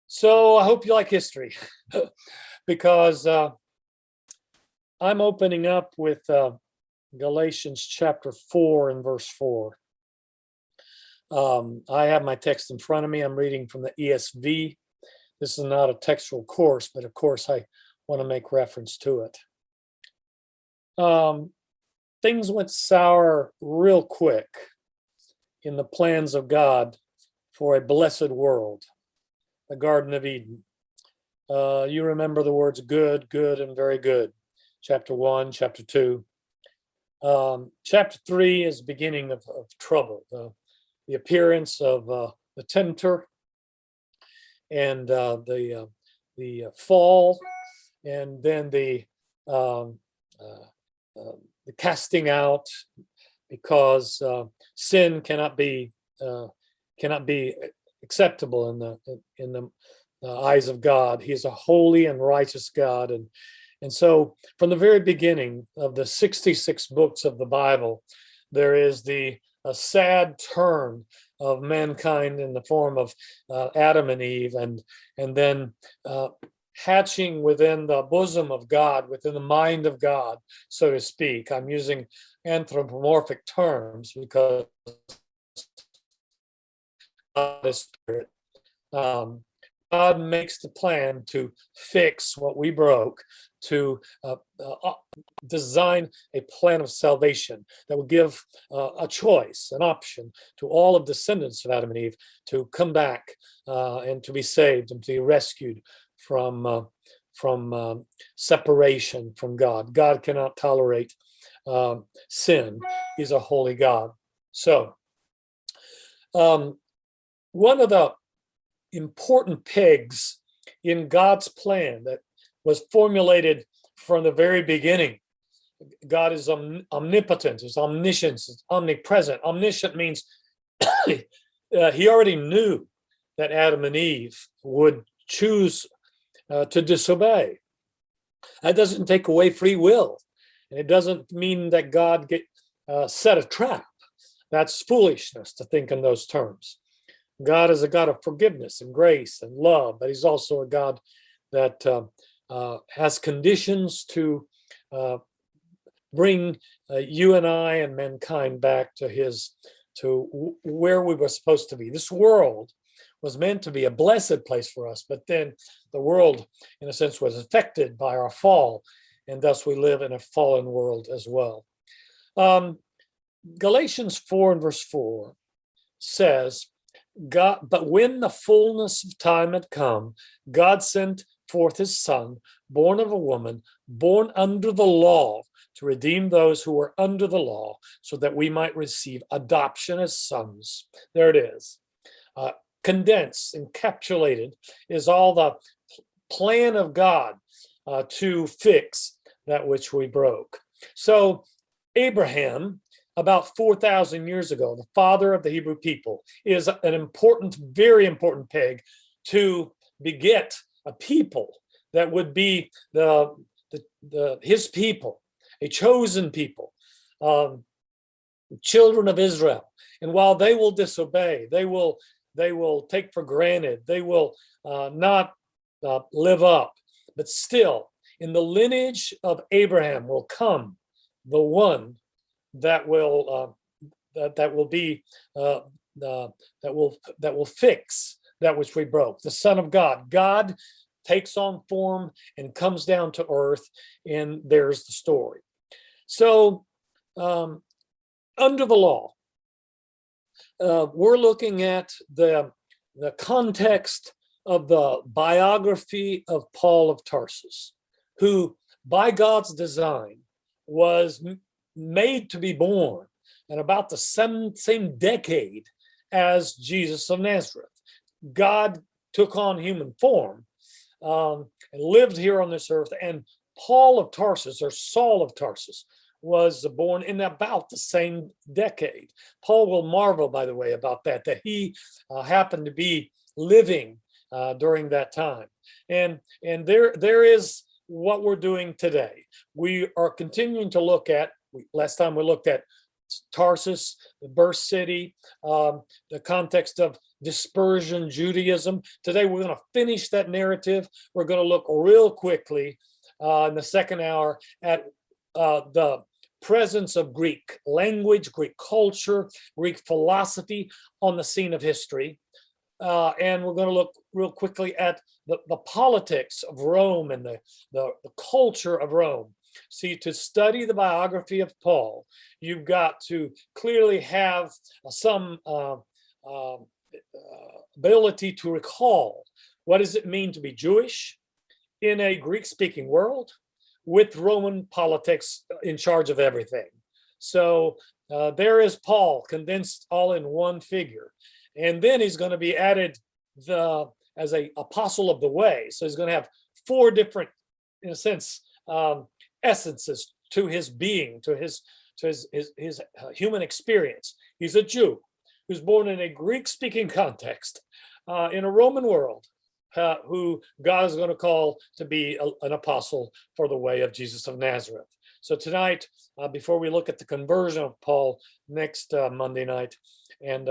So I hope you like history because I'm opening up with Galatians chapter 4 and verse 4. I have my text in front of me. I'm reading from the ESV. This is not a textual course, but of course I want to make reference to it. Things went sour real quick in the plans of God for a blessed world, the Garden of Eden. You remember the words good, good, and very good. Chapter 1, chapter 2. Chapter 3 is the beginning of trouble, the appearance of the tempter and the fall, and then the casting out, because sin cannot be acceptable in the eyes of God. He is a holy and righteous God, and so from the very beginning of the 66 books of the Bible, there is a sad turn of mankind in the form of Adam and Eve, and then hatching within the bosom of God, within the mind of God, so to speak. I'm using anthropomorphic terms because God is spirit. God makes the plan to fix what we broke, to design a plan of salvation that will give a choice, an option to all of descendants of Adam and Eve to come back and to be saved and to be rescued from separation from God. God cannot tolerate sin. He's a holy God. So one of the important pegs in God's plan that was formulated from the very beginning. God is omnipotent, is omniscience, is omnipresent. Omniscient means he already knew that Adam and Eve would choose to disobey. That doesn't take away free will, and it doesn't mean that God set a trap. That's foolishness to think in those terms. God is a God of forgiveness and grace and love, but he's also a God that has conditions to bring you and I and mankind back to where we were supposed to be. This world was meant to be a blessed place for us, but then the world, in a sense, was affected by our fall, and thus we live in a fallen world as well. Galatians 4 and verse 4 says, but when the fullness of time had come, God sent forth his Son, born of a woman, born under the law, to redeem those who were under the law, so that we might receive adoption as sons. There it is. Condensed, encapsulated is all the plan of God to fix that which we broke. So Abraham, about 4,000 years ago, the father of the Hebrew people, is an important, very important peg to beget a people that would be his people, a chosen people, children of Israel. And while they will disobey, they will take for granted, they will not live up, but still, in the lineage of Abraham will come the one that will fix that which we broke. The Son of God. God takes on form and comes down to earth, and there's the story. So, under the law, we're looking at the context of the biography of Paul of Tarsus, who, by God's design, was made to be born in about the same decade as Jesus of Nazareth. God took on human form and lived here on this earth, and Paul of Tarsus, or Saul of Tarsus, was born in about the same decade. Paul will marvel, by the way, about that he happened to be living during that time. And there is what we're doing today. We are continuing to look at, last time we looked at Tarsus, the birth city, the context of dispersion, Judaism. Today, we're going to finish that narrative. We're going to look real quickly in the second hour at the presence of Greek language, Greek culture, Greek philosophy on the scene of history. And we're going to look real quickly at the politics of Rome and the culture of Rome. See, to study the biography of Paul, you've got to clearly have some ability to recall what does it mean to be Jewish in a Greek-speaking world with Roman politics in charge of everything. So there is Paul condensed all in one figure. And then he's going to be added as an apostle of the way. So he's going to have four different, in a sense, essences to his being, to his human experience. He's a Jew who's born in a Greek-speaking context in a Roman world, who God is going to call to be an apostle for the way of Jesus of Nazareth. So tonight, before we look at the conversion of Paul next Monday night, and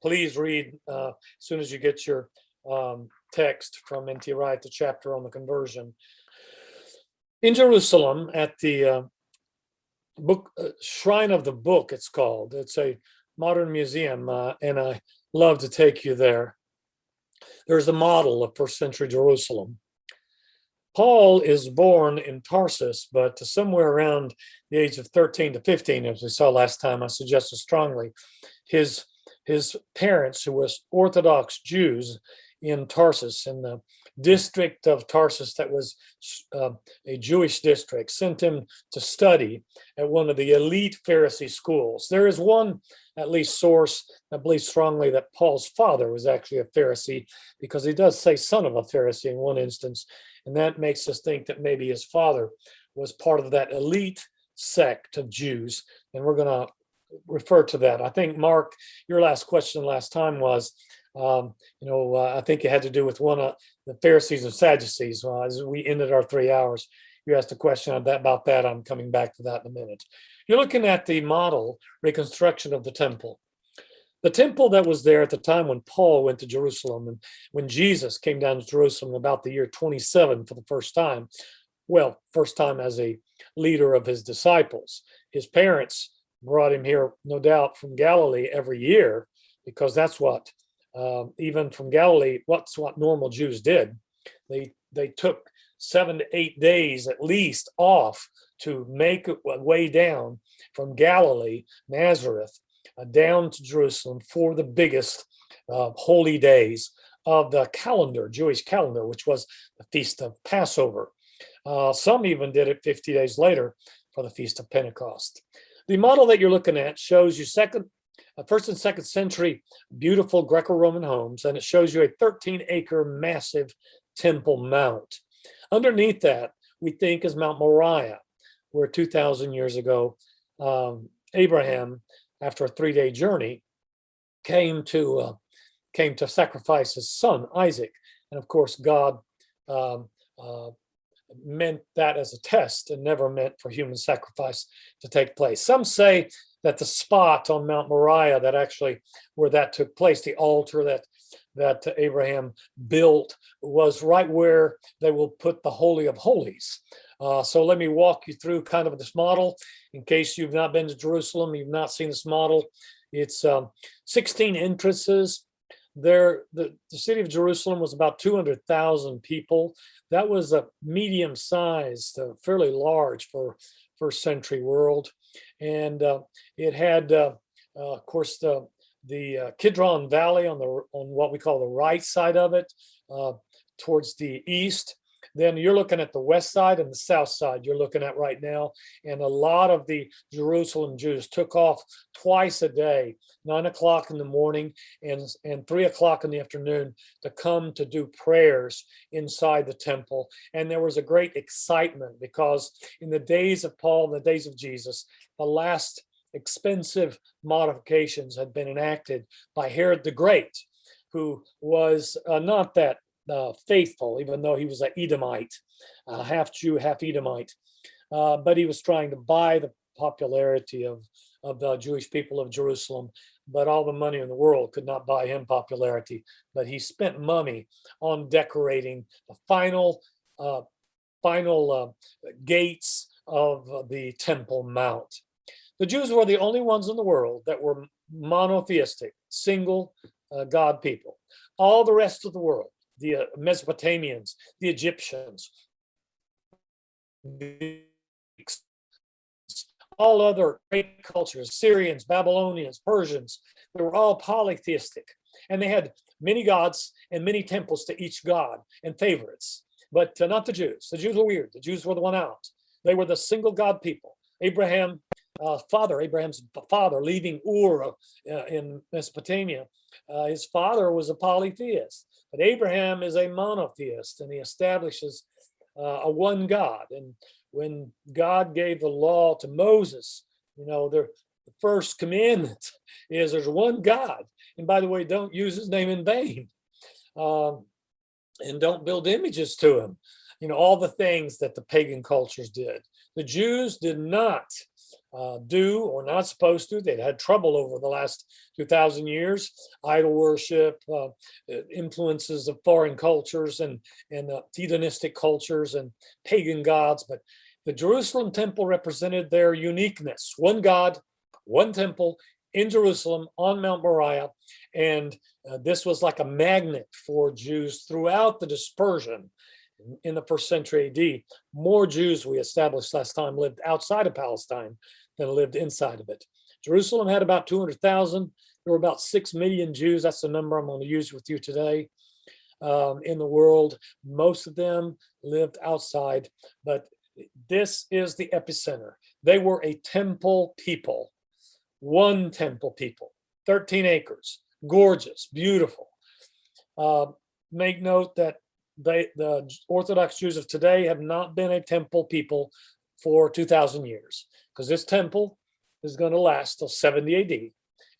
please read as soon as you get your text from N.T. Wright, the chapter on the conversion. In Jerusalem, at the book Shrine of the Book, it's called. It's a modern museum, and I love to take you there. There's a model of first century Jerusalem. Paul is born in Tarsus, but somewhere around the age of 13 to 15, as we saw last time, I suggested strongly, his parents, who were Orthodox Jews in Tarsus, in the district of Tarsus that was a Jewish district, sent him to study at one of the elite Pharisee schools. There is one, at least, source that believes strongly that Paul's father was actually a Pharisee, because he does say son of a Pharisee in one instance, and that makes us think that maybe his father was part of that elite sect of Jews, and we're going to refer to that. I think, Mark, your last question last time was, I think it had to do with one of the Pharisees and Sadducees. As we ended our 3 hours, you asked a question about that. I'm coming back to that in a minute. You're looking at the model reconstruction of the temple. The temple that was there at the time when Paul went to Jerusalem, and when Jesus came down to Jerusalem about the year 27 for the first time, well, first time as a leader of his disciples. His parents brought him here, no doubt, from Galilee every year, because that's what, even from Galilee, what normal Jews did. They took 7 to 8 days at least off to make a way down from Galilee, Nazareth, down to Jerusalem for the biggest holy days of the calendar, Jewish calendar, which was the Feast of Passover. Some even did it 50 days later for the Feast of Pentecost. The model that you're looking at shows you first and second century beautiful Greco-Roman homes, and it shows you a 13-acre massive temple mount. Underneath that, we think, is Mount Moriah, where 2,000 years ago, Abraham, after a 3-day journey, came to sacrifice his son Isaac, and of course God meant that as a test and never meant for human sacrifice to take place. Some say that the spot on Mount Moriah that actually where that took place, the altar that Abraham built, was right where they will put the Holy of Holies. So let me walk you through kind of this model in case you've not been to Jerusalem, you've not seen this model. It's 16 entrances. The city of Jerusalem was about 200,000 people. That was a medium-sized, fairly large for first century world. And it had, of course, the Kidron Valley on what we call the right side of it, towards the east. Then you're looking at the west side and the south side you're looking at right now. And a lot of the Jerusalem Jews took off twice a day, 9 o'clock in the morning and 3 o'clock in the afternoon, to come to do prayers inside the temple. And there was a great excitement because in the days of Paul, in the days of Jesus, the last expensive modifications had been enacted by Herod the Great, who was not that faithful, even though he was an Edomite, half Jew, half Edomite. But he was trying to buy the popularity of of the Jewish people of Jerusalem, but all the money in the world could not buy him popularity. But he spent money on decorating the final gates of the Temple Mount. The Jews were the only ones in the world that were monotheistic, single God people. All the rest of the world, the Mesopotamians, the Egyptians, the Greeks, all other great cultures, Syrians, Babylonians, Persians, they were all polytheistic. And they had many gods and many temples to each god and favorites. But not the Jews. The Jews were weird. The Jews were the one out. They were the single God people. Abraham's father, leaving Ur in Mesopotamia, his father was a polytheist. But Abraham is a monotheist, and he establishes a one God. And when God gave the law to Moses, the first commandment is there's one God. And by the way, don't use his name in vain. And don't build images to him. All the things that the pagan cultures did. The Jews did not do, or not supposed to. They'd had trouble over the last 2,000 years. Idol worship, influences of foreign cultures and hedonistic cultures and pagan gods. But the Jerusalem temple represented their uniqueness. One God, one temple in Jerusalem on Mount Moriah. And this was like a magnet for Jews throughout the dispersion. In the first century AD, more Jews, we established last time, lived outside of Palestine than lived inside of it. Jerusalem had about 200,000. There were about 6 million Jews. That's the number I'm going to use with you today in the world. Most of them lived outside, but this is the epicenter. They were a temple people, one temple people, 13 acres, gorgeous, beautiful. Make note that the Orthodox Jews of today have not been a temple people for 2,000 years, because this temple is going to last till 70 AD,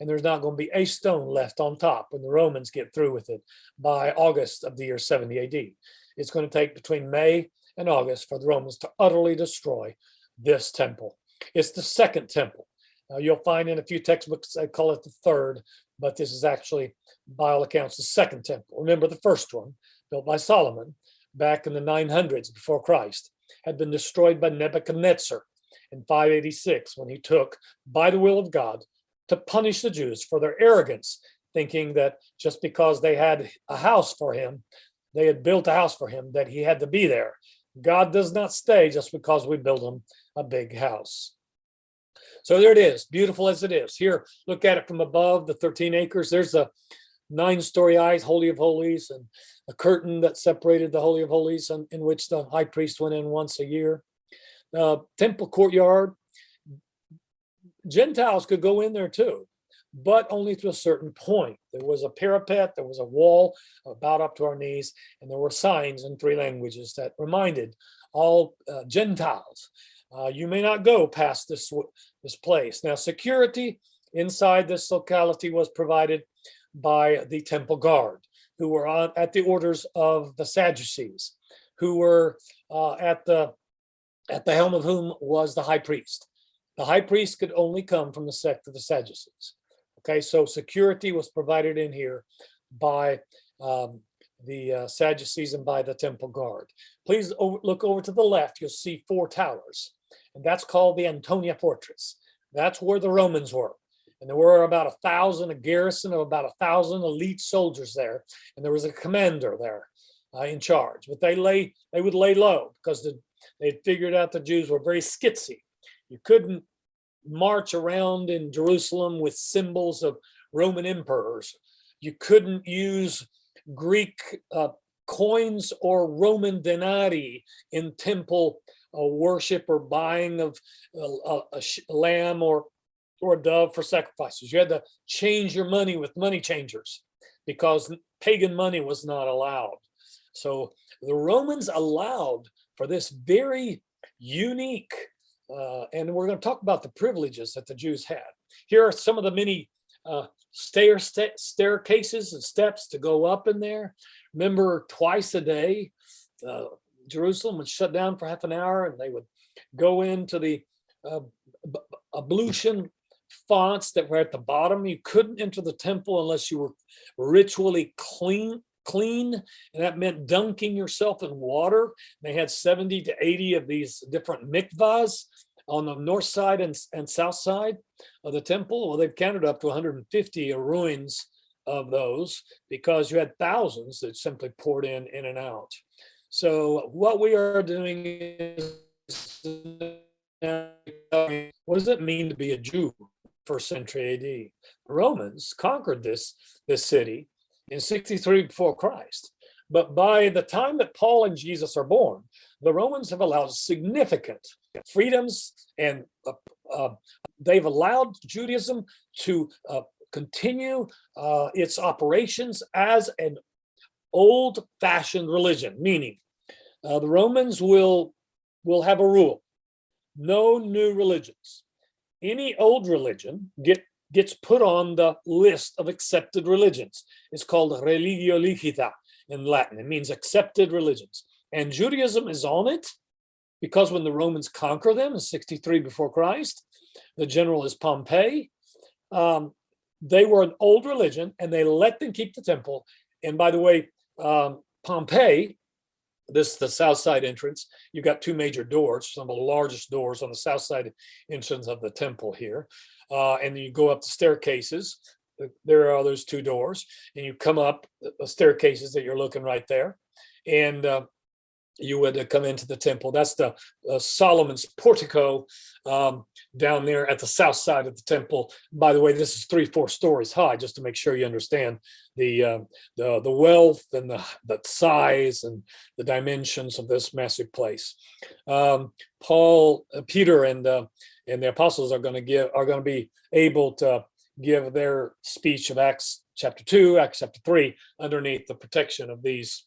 and there's not going to be a stone left on top when the Romans get through with it by August of the year 70 AD. It's going to take between May and August for the Romans to utterly destroy this temple. It's the second temple. You'll find in a few textbooks they call it the third, but this is actually, by all accounts, the second temple. Remember, the first one, built by Solomon back in the 900s before Christ, had been destroyed by Nebuchadnezzar in 586 when he took, by the will of God, to punish the Jews for their arrogance, thinking that just because they had a house for him, they had built a house for him, that he had to be there. God does not stay just because we build him a big house. So there it is, beautiful as it is. Here, look at it from above, the 13 acres. There's a 9-story Holy of Holies, and a curtain that separated the Holy of Holies, in which the high priest went in once a year. Temple courtyard. Gentiles could go in there too, but only to a certain point. There was a parapet, there was a wall about up to our knees, and there were signs in 3 languages that reminded all Gentiles, you may not go past this place. Now, security inside this locality was provided by the temple guard, who were at the orders of the Sadducees, who were at the helm of whom was the high priest. The high priest could only come from the sect of the Sadducees. Okay, so security was provided in here by the Sadducees and by the temple guard. Please look over to the left. You'll see 4 towers, and that's called the Antonia Fortress. That's where the Romans were. And there were about 1,000, a garrison of about 1,000 elite soldiers there. And there was a commander there in charge. But they would lay low because they'd figured out the Jews were very skitsy. You couldn't march around in Jerusalem with symbols of Roman emperors. You couldn't use Greek coins or Roman denarii in temple worship or buying of a lamb or a dove for sacrifices. You had to change your money with money changers because pagan money was not allowed. So the Romans allowed for this very unique, and we're going to talk about the privileges that the Jews had. Here are some of the many staircases and steps to go up in there. Remember, twice a day, Jerusalem would shut down for half an hour, and they would go into the ablution fonts that were at the bottom. You couldn't enter the temple unless you were ritually clean, and that meant dunking yourself in water. They had 70 to 80 of these different mikvahs on the north side and south side of the temple. Well, they've counted up to 150 ruins of those, because you had thousands that simply poured in and out. So what we are doing is, what does it mean to be a Jew? First century AD. The Romans conquered this city in 63 before Christ. But by the time that Paul and Jesus are born, the Romans have allowed significant freedoms, and they've allowed Judaism to continue its operations as an old-fashioned religion, meaning the Romans will have a rule: no new religions. Any old religion gets put on the list of accepted religions. It's called religio licita in Latin. It means accepted religions. And Judaism is on it, because when the Romans conquer them in 63 before Christ, the general is Pompey. They were an old religion, and they let them keep the temple. And by the way, Pompey, this is the south side entrance. You've got two major doors, some of the largest doors on the south side entrance of the temple here. And then you go up the staircases. There are those two doors, and you come up the staircases that you're looking right there. And you would come into the temple. That's the Solomon's portico down there at the south side of the temple. By the way, this is 3-4 stories high, just to make sure you understand the wealth and the size and the dimensions of this massive place. Peter, and the apostles are going to be able to give their speech of Acts chapter 2, Acts chapter 3, underneath the protection of these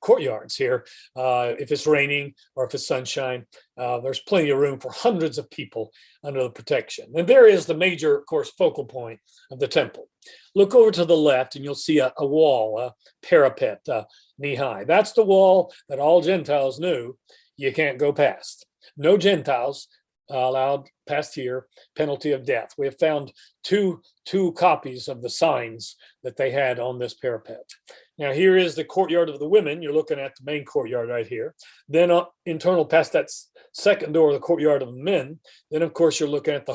courtyards here. If it's raining or if it's sunshine, there's plenty of room for hundreds of people under the protection. And there is the major, of course, focal point of the temple. Look over to the left and you'll see a wall, a parapet, knee high. That's the wall that all Gentiles knew you can't go past. No Gentiles allowed past here, penalty of death. We have found two copies of the signs that they had on this parapet. Now, here is the courtyard of the women. You're looking at the main courtyard right here. Then internal past that second door, the courtyard of the men. Then, of course, you're looking at the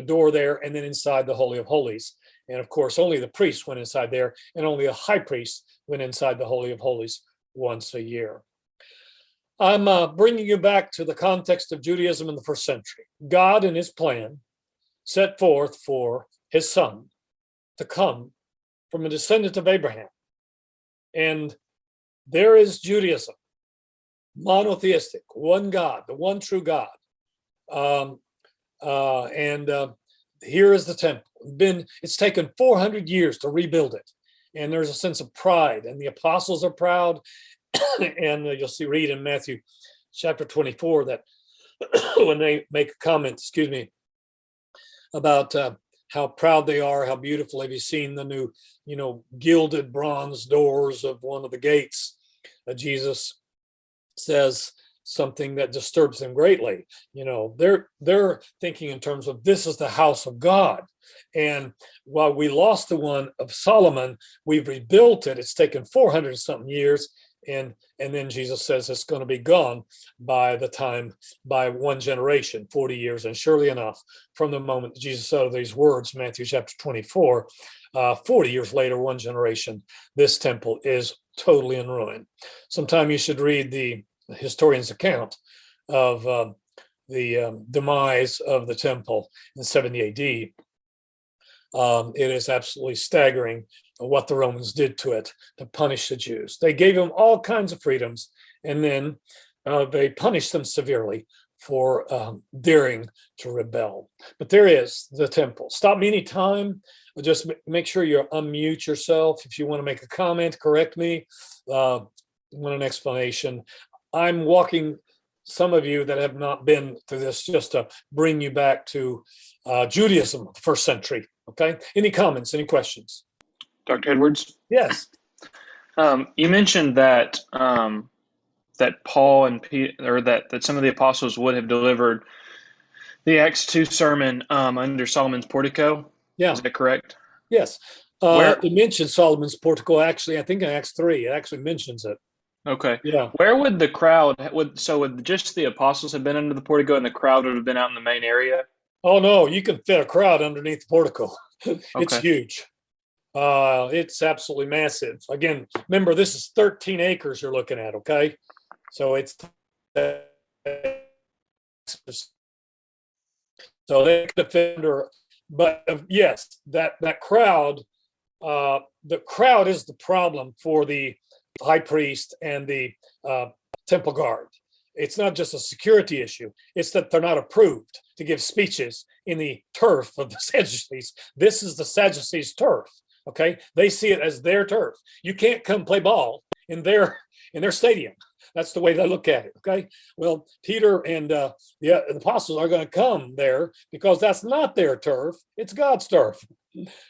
door there, and then inside the Holy of Holies. And, of course, only the priests went inside there, and only a high priest went inside the Holy of Holies once a year. I'm bringing you back to the context of Judaism in the first century. God, in his plan, set forth for his son to come from a descendant of Abraham. And there is Judaism, monotheistic, one God, the one true God. Here is the temple. It's taken 400 years to rebuild it. And there's a sense of pride, and the apostles are proud. And you'll read in Matthew chapter 24 that when they make a comment, about how proud they are, how beautiful. Have you seen the new, gilded bronze doors of one of the gates? Jesus says something that disturbs them greatly. They're thinking in terms of, this is the house of God. And while we lost the one of Solomon, we've rebuilt it. It's taken 400 something years. And then Jesus says it's going to be gone by one generation, 40 years. And surely enough, from the moment that Jesus uttered these words, Matthew chapter 24, 40 years later, one generation, this temple is totally in ruin. Sometime you should read the historian's account of the demise of the temple in 70 AD. It is absolutely staggering what the Romans did to it to punish the Jews. They gave them all kinds of freedoms, and then they punished them severely for daring to rebel. But there is the temple. Stop me anytime. Just make sure you unmute yourself. If you want to make a comment, correct me. Want an explanation. I'm walking some of you that have not been through this just to bring you back to Judaism, first century. Okay. Any comments? Any questions? Dr. Edwards? Yes. You mentioned that that Paul and Peter, or that some of the apostles would have delivered The Acts 2 sermon under Solomon's portico. Yeah. Is that correct? Yes. Where? It mentions Solomon's portico, actually, I think in Acts 3, it actually mentions it. Okay. Yeah. Where would the crowd, would just the apostles have been under the portico and the crowd would have been out in the main area? Oh, no, you can fit a crowd underneath the portico. It's Okay. huge. It's absolutely massive. Again, remember, this is 13 acres you're looking at, okay? So it's so they could fit under, but yes, that crowd, the crowd is the problem for the high priest and the temple guard. It's not just a security issue, it's that they're not approved to give speeches in the turf of the Sadducees. This is the Sadducees' turf. Okay, they see it as their turf. You can't come play ball in their stadium. That's the way they look at it. Okay, well, Peter and the apostles are going to come there because that's not their turf; it's God's turf,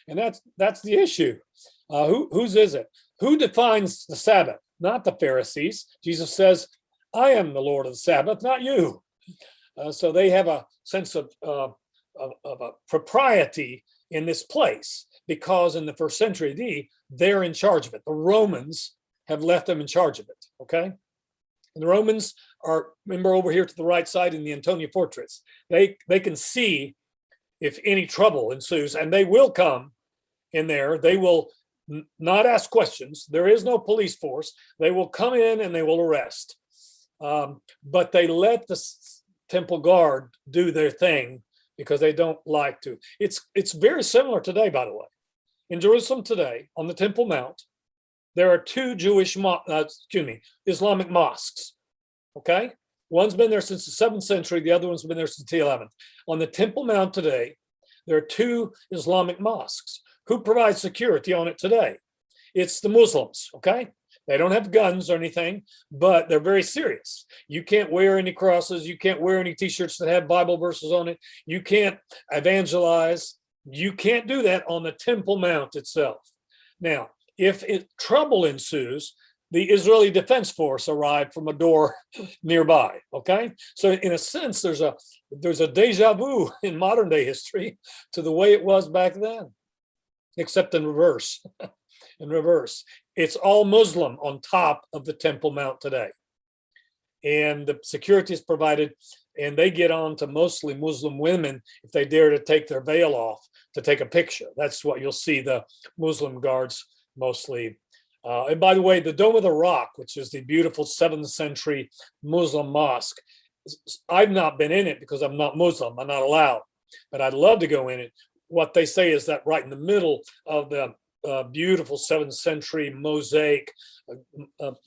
and that's the issue. Whose is it? Who defines the Sabbath? Not the Pharisees. Jesus says, "I am the Lord of the Sabbath, not you." So they have a sense of a propriety in this place because in the first century AD, they're in charge of it. The Romans have left them in charge of it, okay? And the Romans are, remember over here to the right side in the Antonia Fortress, they can see if any trouble ensues, and they will come in there. They will not ask questions. There is no police force. They will come in and they will arrest. But they let the temple guard do their thing because they don't like to. It's very similar today, by the way. In Jerusalem today, on the Temple Mount, there are two Islamic mosques. Okay, one's been there since the 7th century. The other one's been there since the 11th. On the Temple Mount today, there are two Islamic mosques. Who provides security on it today? It's the Muslims. Okay, they don't have guns or anything, but they're very serious. You can't wear any crosses. You can't wear any T-shirts that have Bible verses on it. You can't evangelize. You can't do that on the Temple Mount itself. Now, if trouble ensues, the Israeli Defense Force arrived from a door nearby. Okay, so in a sense, there's a deja vu in modern day history to the way it was back then, except in reverse. In reverse, it's all Muslim on top of the Temple Mount today, and the security is provided. And they get on to mostly Muslim women if they dare to take their veil off to take a picture. That's what you'll see the Muslim guards mostly. And by the way, the Dome of the Rock, which is the beautiful 7th century Muslim mosque, I've not been in it because I'm not Muslim. I'm not allowed, but I'd love to go in it. What they say is that right in the middle of the beautiful 7th century mosaic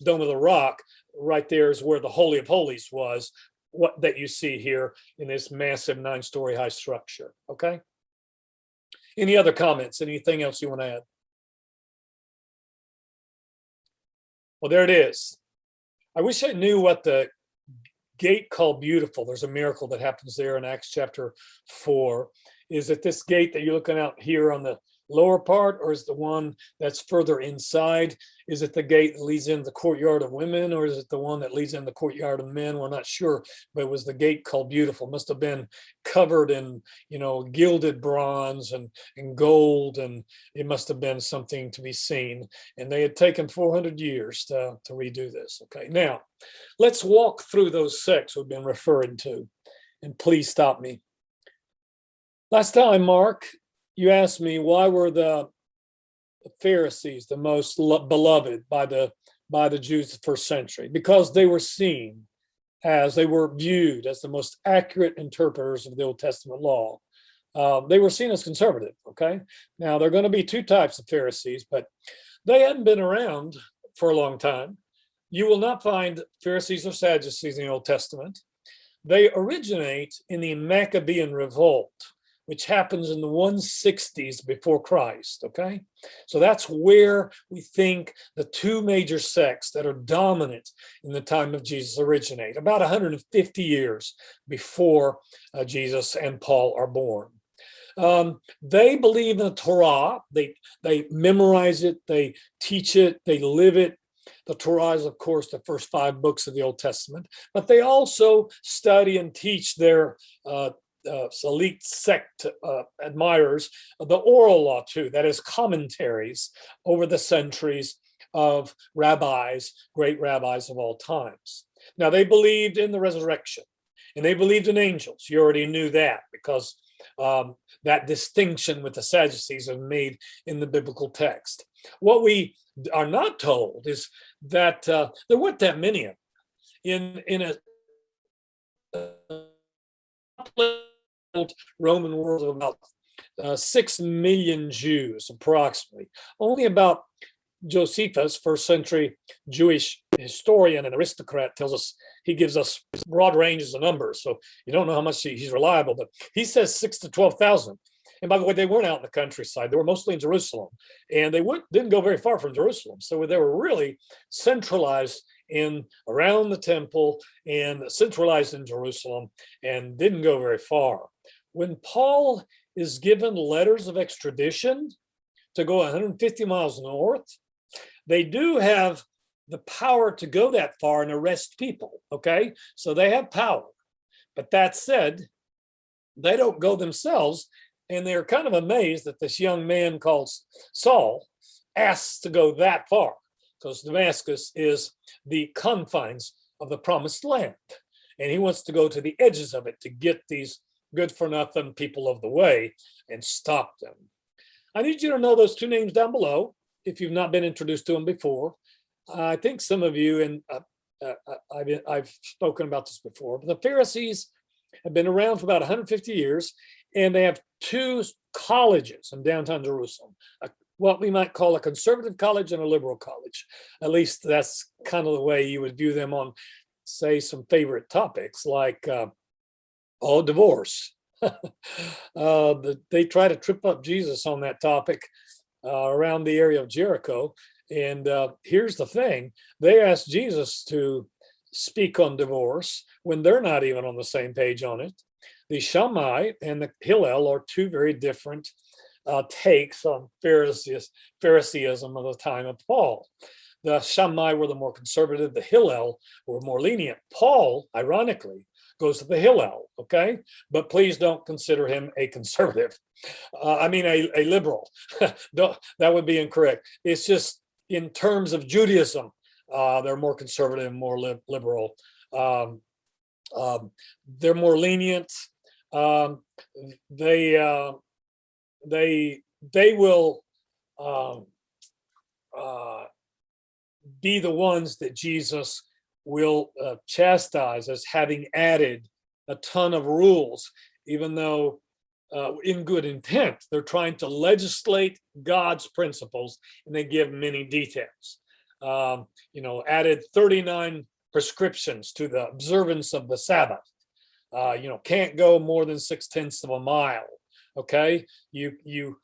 Dome of the Rock, right there is where the Holy of Holies was, what that you see here in this massive 9-story high structure. Okay. Any other comments? Anything else you want to add? Well, there it is. I wish I knew what the gate called Beautiful. There's a miracle that happens there in Acts chapter 4. Is it this gate that you're looking out here on the lower part, or is the one that's further inside? Is it the gate that leads into the courtyard of women, or is it the one that leads in the courtyard of men? We're not sure, but it was the gate called Beautiful. Must have been covered in, gilded bronze and gold, and it must have been something to be seen. And they had taken 400 years to redo this. Okay, now let's walk through those sects we've been referring to, and please stop me. Last time, Mark, you asked me why were the Pharisees the most beloved by the Jews of the first century? Because they were seen as, they were viewed as the most accurate interpreters of the Old Testament law. They were seen as conservative. Okay, now there are going to be two types of Pharisees, but they hadn't been around for a long time. You will not find Pharisees or Sadducees in the Old Testament. They originate in the Maccabean revolt, which happens in the 160s before Christ, okay? So that's where we think the two major sects that are dominant in the time of Jesus originate, about 150 years before Jesus and Paul are born. They believe in the Torah. They memorize it, they teach it, they live it. The Torah is, of course, the first 5 books of the Old Testament, but they also study and teach their elite sect admirers of the oral law too, that is commentaries over the centuries of rabbis, great rabbis of all times. Now they believed in the resurrection and they believed in angels. You already knew that because that distinction with the Sadducees is made in the biblical text. What we are not told is that there weren't that many of them. In a Roman world of about 6 million Jews, approximately. Only about Josephus, first century Jewish historian and aristocrat, tells us, he gives us broad ranges of numbers. So you don't know how much he's reliable, but he says 6 to 12,000. And by the way, they weren't out in the countryside. They were mostly in Jerusalem. And they didn't go very far from Jerusalem. So they were really centralized in around the temple and centralized in Jerusalem and didn't go very far. When Paul is given letters of extradition to go 150 miles north, they do have the power to go that far and arrest people, okay? So they have power. But that said, they don't go themselves, and they're kind of amazed that this young man called Saul asks to go that far, because Damascus is the confines of the promised land. And he wants to go to the edges of it to get these good-for-nothing people of the way and stop them. I need you to know those two names down below if you've not been introduced to them before. I think some of you, and I've spoken about this before, but the Pharisees have been around for about 150 years, and they have two colleges in downtown Jerusalem, what we might call a conservative college and a liberal college. At least that's kind of the way you would view them on, say, some favorite topics like divorce. They try to trip up Jesus on that topic around the area of Jericho. And here's the thing, they asked Jesus to speak on divorce when they're not even on the same page on it. The Shammai and the Hillel are two very different takes on Phariseeism of the time of Paul. The Shammai were the more conservative, the Hillel were more lenient. Paul, ironically, goes to the Hillel, okay? But please don't consider him a conservative. A liberal. That would be incorrect. It's just in terms of Judaism, they're more conservative and more liberal. They're more lenient. They will be the ones that Jesus will chastise as having added a ton of rules, even though in good intent, they're trying to legislate God's principles, and they give many details. Added 39 prescriptions to the observance of the Sabbath. Can't go more than 6/10 of a mile. Okay, you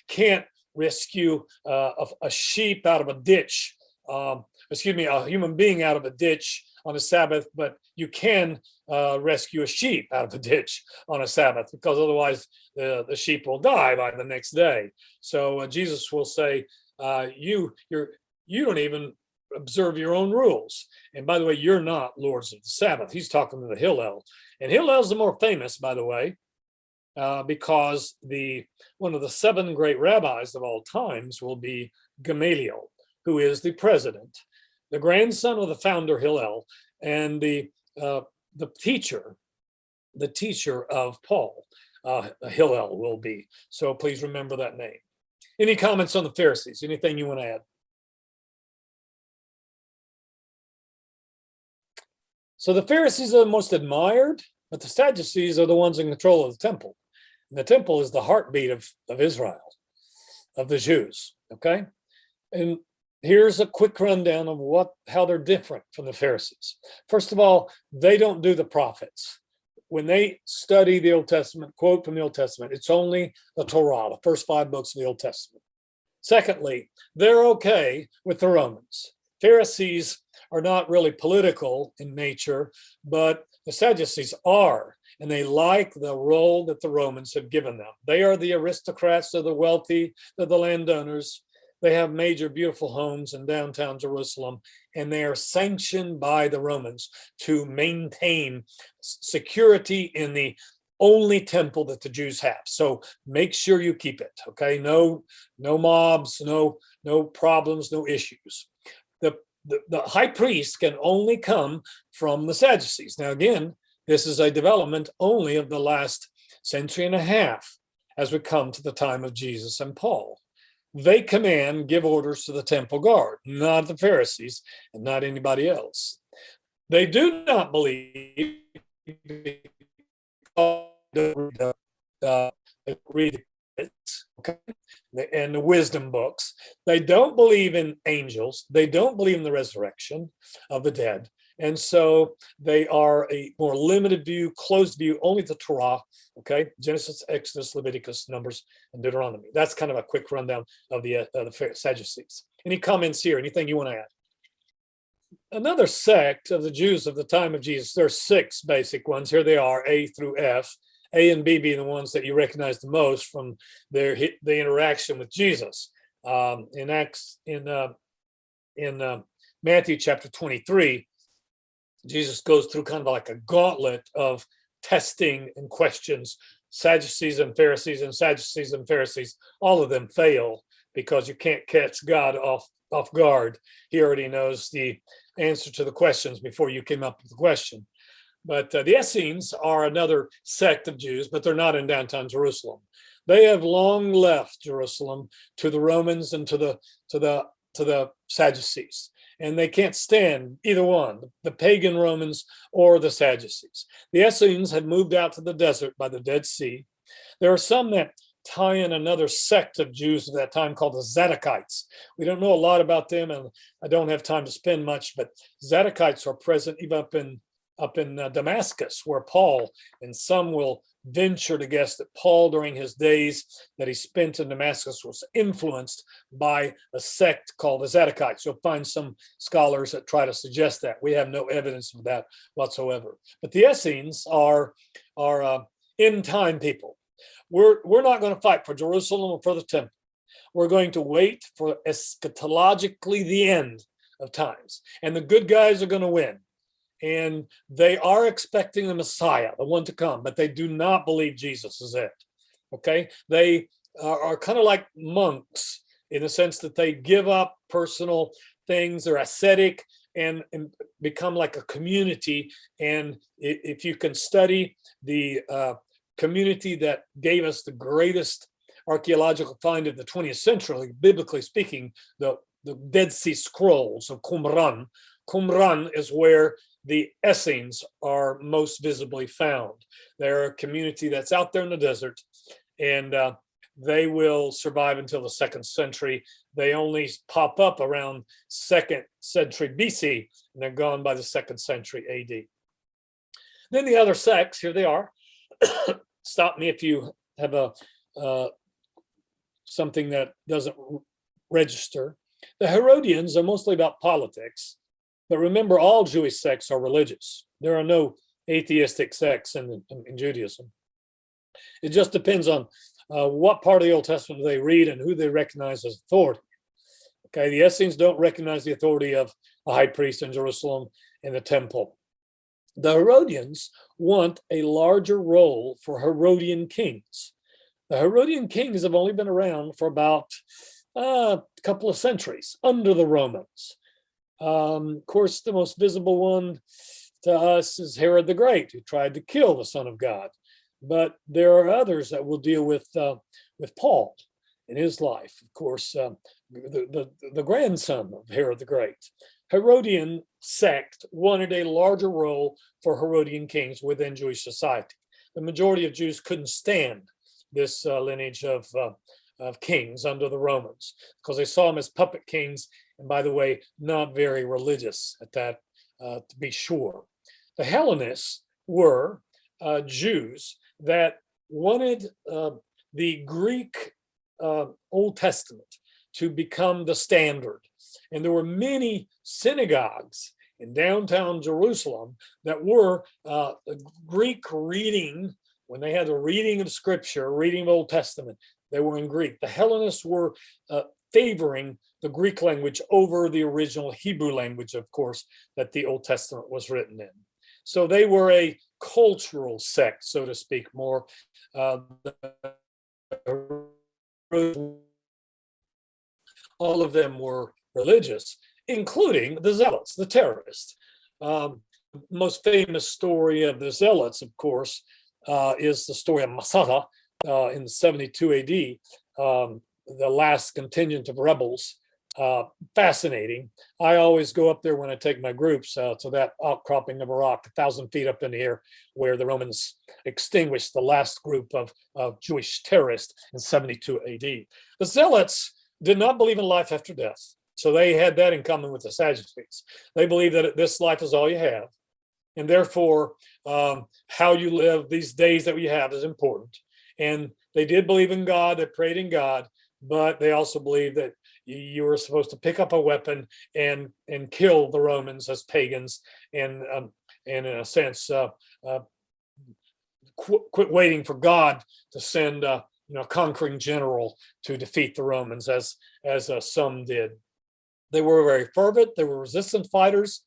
can't rescue a sheep out of a ditch. A human being out of a ditch on a Sabbath, but you can rescue a sheep out of a ditch on a Sabbath, because otherwise the sheep will die by the next day. So Jesus will say, you don't even observe your own rules. And by the way, you're not lords of the Sabbath. He's talking to the Hillel. And Hillel's the more famous, by the way, because one of the 7 great rabbis of all times will be Gamaliel, who is the president, the grandson of the founder Hillel, and the teacher of Paul, Hillel will be. So please remember that name. Any comments on the Pharisees? Anything you want to add? So the Pharisees are the most admired, but the Sadducees are the ones in control of the temple. And the temple is the heartbeat of Israel, of the Jews. Okay, and here's a quick rundown of how they're different from the Pharisees. First of all, they don't do the prophets. When they study the Old Testament, quote from the Old Testament, it's only the Torah, the first 5 books of the Old Testament. Secondly, they're okay with the Romans. Pharisees are not really political in nature, but the Sadducees are, and they like the role that the Romans have given them. They are the aristocrats, they're the wealthy, they're the landowners. They have major, beautiful homes in downtown Jerusalem, and they are sanctioned by the Romans to maintain security in the only temple that the Jews have. So make sure you keep it. Okay, no mobs, no problems, no issues. The high priest can only come from the Sadducees. Now again, this is a development only of the last century and a half as we come to the time of Jesus and Paul. They command, give orders to the temple guard, not the Pharisees and not anybody else. They do not believe read it, okay, and the wisdom books. They don't believe in angels. They don't believe in the resurrection of the dead. And so they are a more limited view, closed view, only the Torah, okay? Genesis, Exodus, Leviticus, Numbers, and Deuteronomy. That's kind of a quick rundown of the Sadducees. Any comments here? Anything you want to add? Another sect of the Jews of the time of Jesus, there are 6 basic ones. Here they are, A through F. A and B being the ones that you recognize the most from the interaction with Jesus. In Matthew chapter 23, Jesus goes through kind of like a gauntlet of testing and questions. Sadducees and Pharisees and Sadducees and Pharisees, all of them fail because you can't catch God off guard. He already knows the answer to the questions before you came up with the question. But the Essenes are another sect of Jews, but they're not in downtown Jerusalem. They have long left Jerusalem to the Romans and to the Sadducees, and they can't stand either one, the pagan Romans or the Sadducees. The Essenes had moved out to the desert by the Dead Sea. There are some that tie in another sect of Jews at that time called the Zadokites. We don't know a lot about them, and I don't have time to spend much, but Zadokites are present even up in Damascus, where Paul, and some will venture to guess that Paul, during his days that he spent in Damascus, was influenced by a sect called the Zadokites. You'll find some scholars that try to suggest that. We have no evidence of that whatsoever. But the Essenes are end time people. We're not going to fight for Jerusalem or for the temple. We're going to wait for eschatologically the end of times, and the good guys are going to win. And they are expecting the Messiah, the one to come, but they do not believe Jesus is it. Okay, they are kind of like monks in the sense that they give up personal things. They're ascetic and become like a community. And if you can study the community that gave us the greatest archaeological find of the 20th century, biblically speaking, the Dead Sea Scrolls of Qumran. Qumran is where the Essenes are most visibly found. They're a community that's out there in the desert, and they will survive until the 2nd century. They only pop up around 2nd century BC, and they're gone by the 2nd century AD. Then the other sects, here they are. Stop me if you have something that doesn't register. The Herodians are mostly about politics. But remember, all Jewish sects are religious. There are no atheistic sects in Judaism. It just depends on what part of the Old Testament they read and who they recognize as authority. Okay, the Essenes don't recognize the authority of the high priest in Jerusalem and the temple. The Herodians want a larger role for Herodian kings. The Herodian kings have only been around for about a couple of centuries under the Romans. Of course, the most visible one to us is Herod the Great, who tried to kill the Son of God. But there are others that will deal with Paul in his life. Of course, the grandson of Herod the Great. Herodian sect wanted a larger role for Herodian kings within Jewish society. The majority of Jews couldn't stand this lineage of kings under the Romans because they saw them as puppet kings. And by the way, not very religious at that, to be sure. The Hellenists were Jews that wanted the Greek Old Testament to become the standard. And there were many synagogues in downtown Jerusalem that were Greek reading. When they had the reading of Scripture, reading of Old Testament, they were in Greek. The Hellenists were favoring the Greek language over the original Hebrew language, of course, that the Old Testament was written in. So they were a cultural sect, so to speak, more all of them were religious, including the Zealots, the terrorists. Most famous story of the Zealots, of course, is the story of Masada in 72 AD, the last contingent of rebels. Fascinating. I always go up there when I take my groups to that outcropping of a rock 1,000 feet up in the air where the Romans extinguished the last group of Jewish terrorists in 72 AD. The Zealots did not believe in life after death. So they had that in common with the Sadducees. They believe that this life is all you have. And therefore, how you live these days that we have is important. And they did believe in God, they prayed in God, but they also believed that you were supposed to pick up a weapon and kill the Romans as pagans, and in a sense, quit waiting for God to send a conquering general to defeat the Romans, as some did. They were very fervent. They were resistant fighters,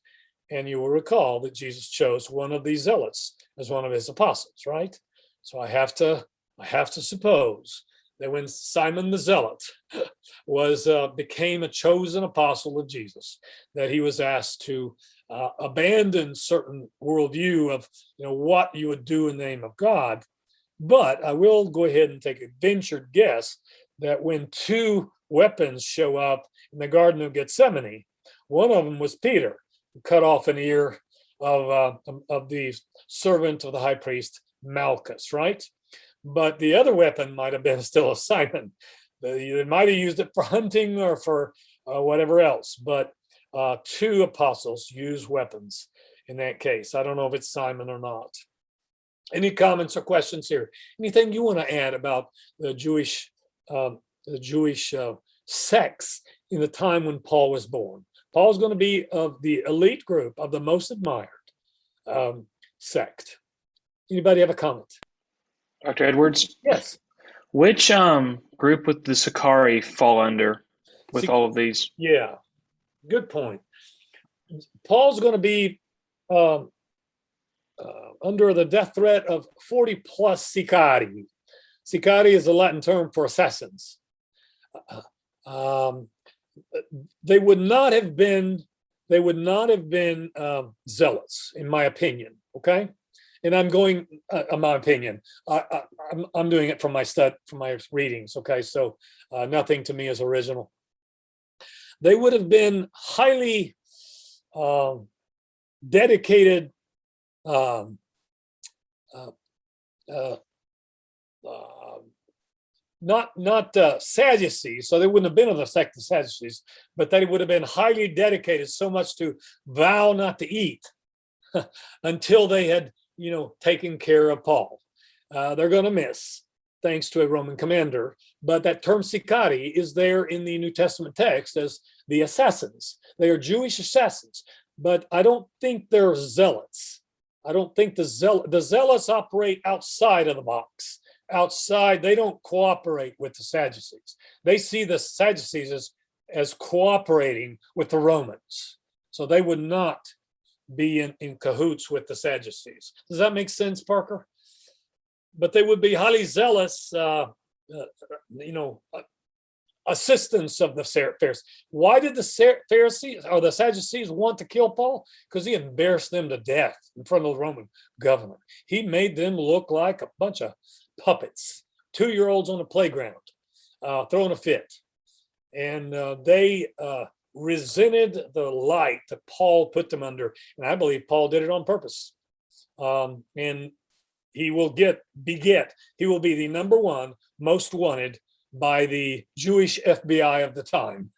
and you will recall that Jesus chose one of these zealots as one of his apostles, right? So I have to suppose that when Simon the Zealot became a chosen apostle of Jesus, that he was asked to abandon certain worldview of what you would do in the name of God. But I will go ahead and take a ventured guess that when two weapons show up in the Garden of Gethsemane, one of them was Peter, who cut off an ear of the servant of the high priest Malchus, right? But the other weapon might have been still a Simon. They might have used it for hunting or for whatever else, but two apostles use weapons in that case. I don't know if it's Simon or not. Any comments or questions here? Anything you want to add about the Jewish sects in the time when Paul was born? Paul's going to be of the elite group of the most admired sect. Anybody have a comment? Dr. Edwards? Yes. Which group would the Sicarii fall under with all of these? Yeah, good point. Paul's going to be under the death threat of 40 plus Sicarii. Sicarii is a Latin term for assassins. They would not have been zealots, in my opinion. Okay, and I'm going my opinion. I'm doing it from my readings. Okay, so nothing to me is original. They would have been highly dedicated not Sadducees, so they wouldn't have been of the sect of Sadducees, but they would have been highly dedicated, so much to vow not to eat until they had, taken care of Paul. They're going to miss, thanks to a Roman commander, but that term Sicarii is there in the New Testament text as the assassins. They are Jewish assassins, but I don't think they're zealots. I don't think the zealots operate outside of the box. Outside, they don't cooperate with the Sadducees. They see the Sadducees as cooperating with the Romans. So they would not be in cahoots with the Sadducees. Does that make sense, Parker? But they would be highly zealous, assistants of the Pharisees. Why did the Pharisees or the Sadducees want to kill Paul? Because he embarrassed them to death in front of the Roman governor. He made them look like a bunch of puppets, 2-year-olds on a playground, throwing a fit. And they resented the light that Paul put them under. And I believe Paul did it on purpose. And he will be the number one most wanted by the Jewish FBI of the time.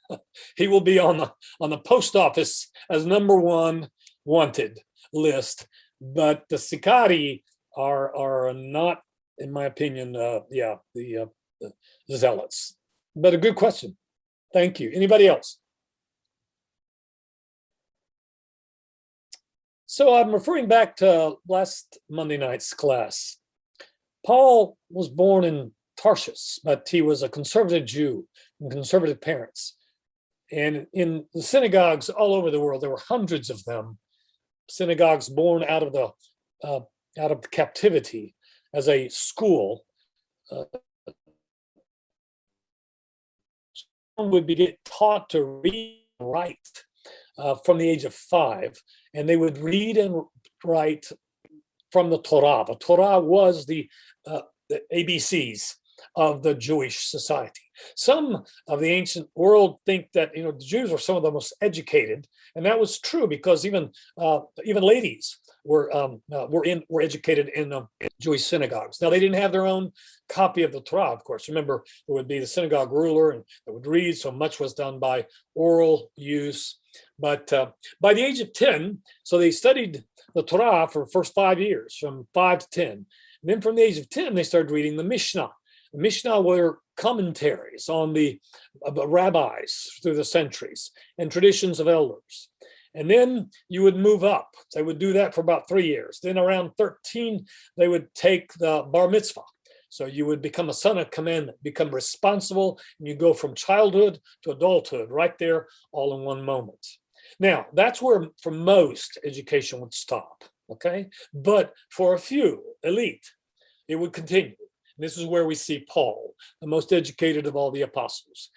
He will be on the post office as number one wanted list. But the Sicarii are not, in my opinion, the zealots. But a good question. Thank you. Anybody else? So I'm referring back to last Monday night's class. Paul was born in Tarsus, but he was a conservative Jew and conservative parents. And in the synagogues all over the world, there were hundreds of them, synagogues born out of the out of captivity as a school, would be get taught to read and write from the age of 5, and they would read and write from the Torah. The Torah was the ABCs of the Jewish society. Some of the ancient world think that the Jews were some of the most educated, and that was true because even ladies were educated in Jewish synagogues. Now they didn't have their own copy of the Torah, of course. Remember, there would be the synagogue ruler and that would read, so much was done by oral use. But by the age of 10, so they studied the Torah for the first 5 years, from 5 to 10. And then from the age of 10, they started reading the Mishnah. The Mishnah were commentaries on the rabbis through the centuries and traditions of elders. And then you would move up. They would do that for about 3 years. Then around 13, they would take the bar mitzvah. So you would become a son of commandment, become responsible, and you go from childhood to adulthood right there all in one moment. Now, that's where for most education would stop, okay? But for a few, elite, it would continue. This is where we see Paul, the most educated of all the apostles.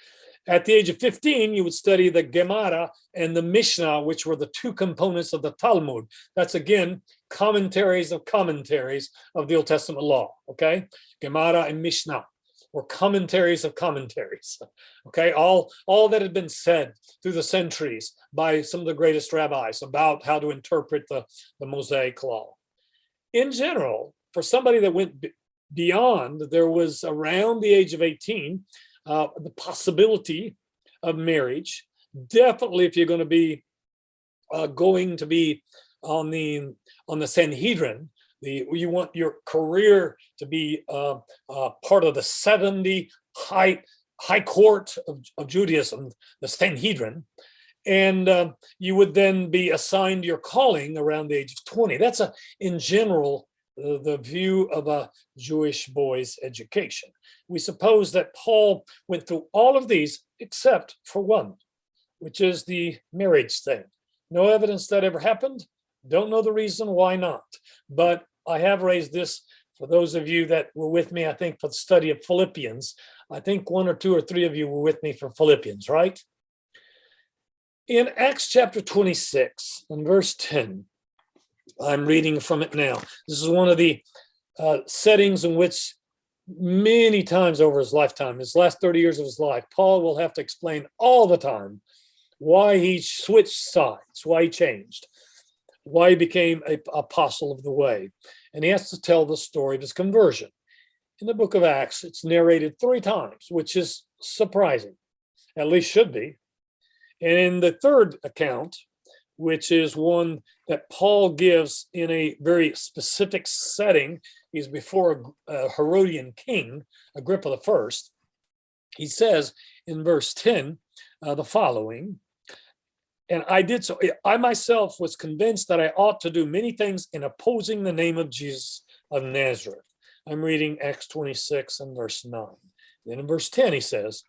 At the age of 15, you would study the Gemara and the Mishnah, which were the two components of the Talmud. That's, again, commentaries of the Old Testament law, okay? Gemara and Mishnah, or commentaries of commentaries, okay? All that had been said through the centuries by some of the greatest rabbis about how to interpret the Mosaic law. In general, for somebody that went beyond, there was around the age of 18, the possibility of marriage. Definitely, if you're going to be on the Sanhedrin, you want your career to be part of the 70 high court of Judaism, the Sanhedrin, and you would then be assigned your calling around the age of 20. That's in general the view of a Jewish boy's education. We suppose that Paul went through all of these except for one, which is the marriage thing. No evidence that ever happened. Don't know the reason why not. But I have raised this for those of you that were with me, I think, for the study of Philippians. I think 1 or 2 or 3 of you were with me for Philippians, right? In Acts chapter 26 and verse 10, I'm reading from it now. This is one of the settings in which many times over his lifetime, his last 30 years of his life, Paul will have to explain all the time why he switched sides, why he changed, why he became an apostle of the way. And he has to tell the story of his conversion. In the book of Acts, it's narrated 3 times, which is surprising, at least should be. And in the third account, which is one that Paul gives in a very specific setting, he's before a Herodian king, Agrippa I. He says in verse 10 the following, and I did so, I myself was convinced that I ought to do many things in opposing the name of Jesus of Nazareth. I'm reading Acts 26 and verse 9. Then in verse 10 he says,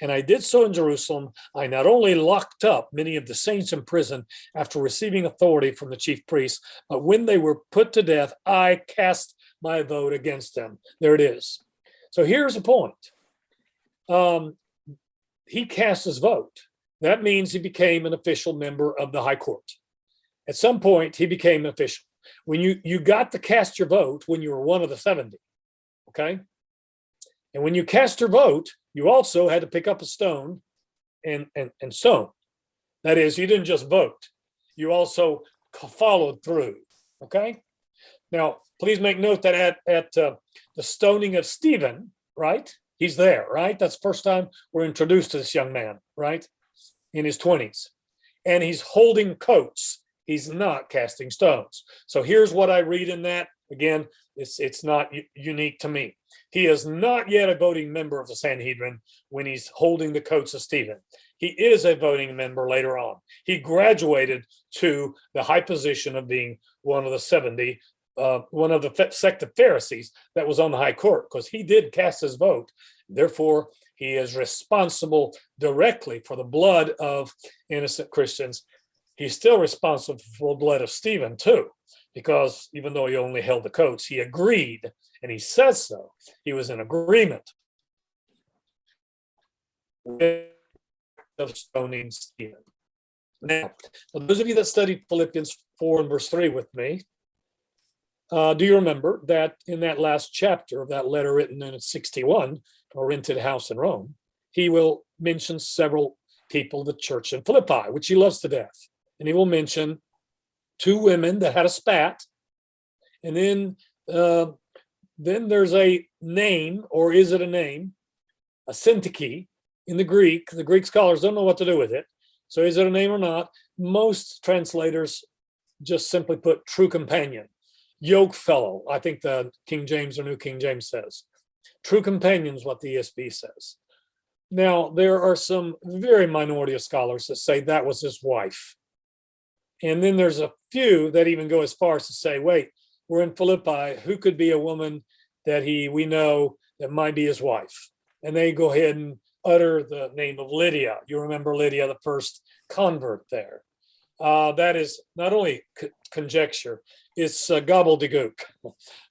and I did so in Jerusalem. I not only locked up many of the saints in prison after receiving authority from the chief priests, but when they were put to death, I cast my vote against them. There it is. So here's the point. He cast his vote. That means he became an official member of the high court. At some point, he became an official. When you got to cast your vote when you were one of the 70, okay? And when you cast your vote, you also had to pick up a stone and stone. That is, you didn't just vote. You also followed through, okay? Now, please make note that at the stoning of Stephen, right? He's there, right? That's the first time we're introduced to this young man, right? In his 20s. And he's holding coats. He's not casting stones. So here's what I read in that. Again, it's not unique to me. He is not yet a voting member of the Sanhedrin when he's holding the coats of Stephen. He is a voting member later on. He graduated to the high position of being one of the 70, one of the sect of Pharisees that was on the high court, because he did cast his vote. Therefore, he is responsible directly for the blood of innocent Christians. He's still responsible for the blood of Stephen, too, because even though he only held the coats, he agreed, and he says so. He was in agreement with of stoning Stephen. Now, for those of you that studied Philippians 4 and verse 3 with me, do you remember that in that last chapter of that letter written in 61, a rented house in Rome, he will mention several people of the church in Philippi, which he loves to death. And he will mention two women that had a spat. And then there's a name, or is it a name? A syntyche in the Greek. The Greek scholars don't know what to do with it. So is it a name or not? Most translators just simply put true companion, yoke fellow. I think the King James or New King James says. True companion is what the ESV says. Now, there are some very minority of scholars that say that was his wife. And then there's a few that even go as far as to say, wait, we're in Philippi, who could be a woman that we know that might be his wife? And they go ahead and utter the name of Lydia. You remember Lydia, the first convert there. That is not only conjecture, it's gobbledygook.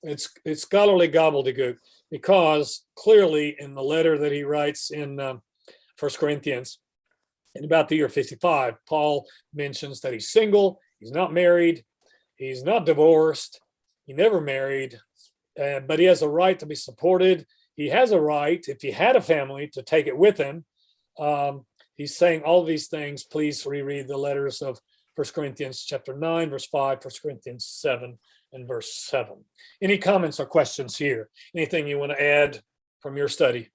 It's scholarly gobbledygook, because clearly in the letter that he writes in 1 Corinthians, in about the year 55, Paul mentions that he's single, he's not married, he's not divorced, he never married, but he has a right to be supported. He has a right, if he had a family, to take it with him. He's saying all these things. Please reread the letters of 1 Corinthians chapter 9, verse 5, 1 Corinthians 7, and verse 7. Any comments or questions here? Anything you want to add from your study?